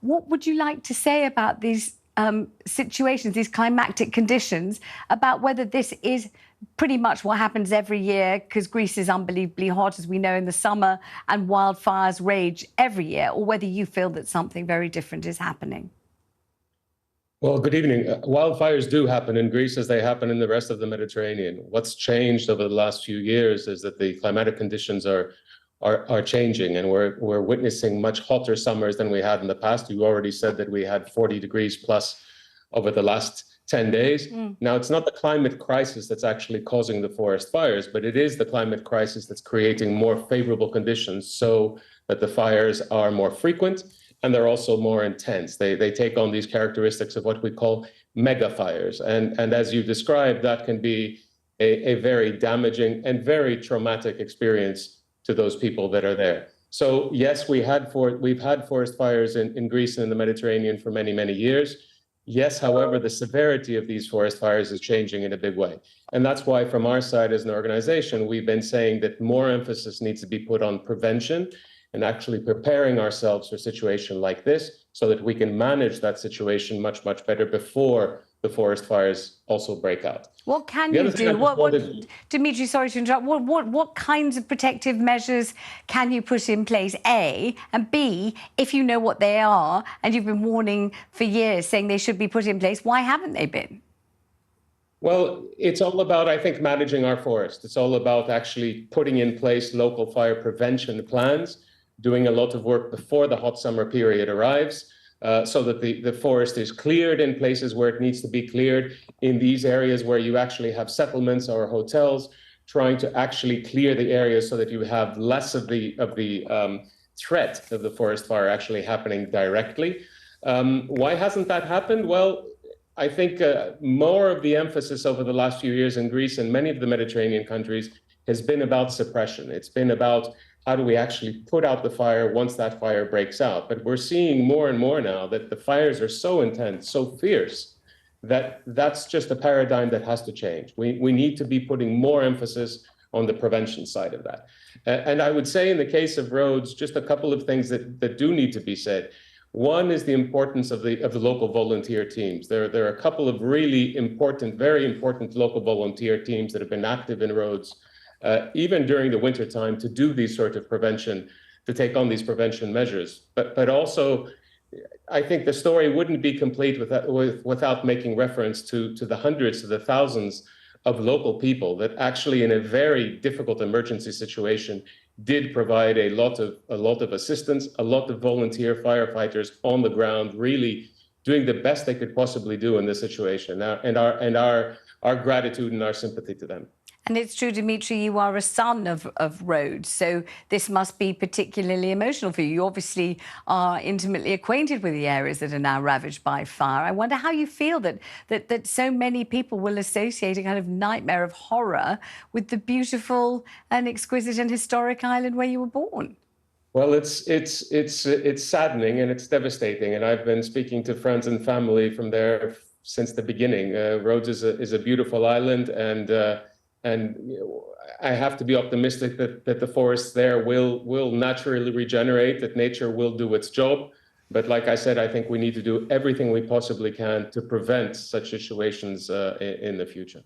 What would you like to say about these situations, these climatic conditions, about whether this is pretty much what happens every year, because Greece is unbelievably hot, as we know, in the summer, and wildfires rage every year, or whether you feel that something very different is happening? Well, good evening. Wildfires do happen in Greece as they happen in the rest of the Mediterranean. What's changed over the last few years is that the climatic conditions are changing, and we're witnessing much hotter summers than we had in the past. You already said that we had 40 degrees plus over the last 10 days. Now, it's not the climate crisis that's actually causing the forest fires, but it is the climate crisis that's creating more favorable conditions so that the fires are more frequent and they're also more intense. They take on these characteristics of what we call mega fires. And as you described, that can be a very damaging and very traumatic experience to those people that are there. So yes, we've had forest fires in Greece and in the Mediterranean for many, many years. Yes, however, the severity of these forest fires is changing in a big way. And that's why from our side as an organization, we've been saying that more emphasis needs to be put on prevention and actually preparing ourselves for a situation like this so that we can manage that situation much, much better before the forest fires also break out. What can you do? Demetres, sorry to interrupt. What kinds of protective measures can you put in place, A? And B, if you know what they are, and you've been warning for years saying they should be put in place, why haven't they been? Well, it's all about, I think, managing our forest. It's all about actually putting in place local fire prevention plans, doing a lot of work before the hot summer period arrives, so that the forest is cleared in places where it needs to be cleared, in these areas where you actually have settlements or hotels, trying to actually clear the areas so that you have less of the threat of the forest fire actually happening directly. Why hasn't that happened? Well, I think more of the emphasis over the last few years in Greece and many of the Mediterranean countries has been about suppression. It's been about how do we actually put out the fire once that fire breaks out? But we're seeing more and more now that the fires are so intense, so fierce, that that's just a paradigm that has to change. We need to be putting more emphasis on the prevention side of that. And I would say in the case of Rhodes, just a couple of things that do need to be said. One is the importance of the local volunteer teams. There are a couple of really important, very important local volunteer teams that have been active in Rhodes even during the winter time to do these sort of prevention, to take on these prevention measures. But also, I think the story wouldn't be complete without making reference to the hundreds, to the thousands of local people that actually in a very difficult emergency situation did provide a lot of assistance, a lot of volunteer firefighters on the ground, really doing the best they could possibly do in this situation. And our gratitude and our sympathy to them. And it's true, Demetres, you are a son of Rhodes, so this must be particularly emotional for you. You obviously are intimately acquainted with the areas that are now ravaged by fire. I wonder how you feel that so many people will associate a kind of nightmare of horror with the beautiful and exquisite and historic island where you were born. Well, it's saddening and it's devastating. And I've been speaking to friends and family from there since the beginning. Rhodes is a beautiful island, and I have to be optimistic that the forests there will naturally regenerate, that nature will do its job. But like I said, I think we need to do everything we possibly can to prevent such situations in the future.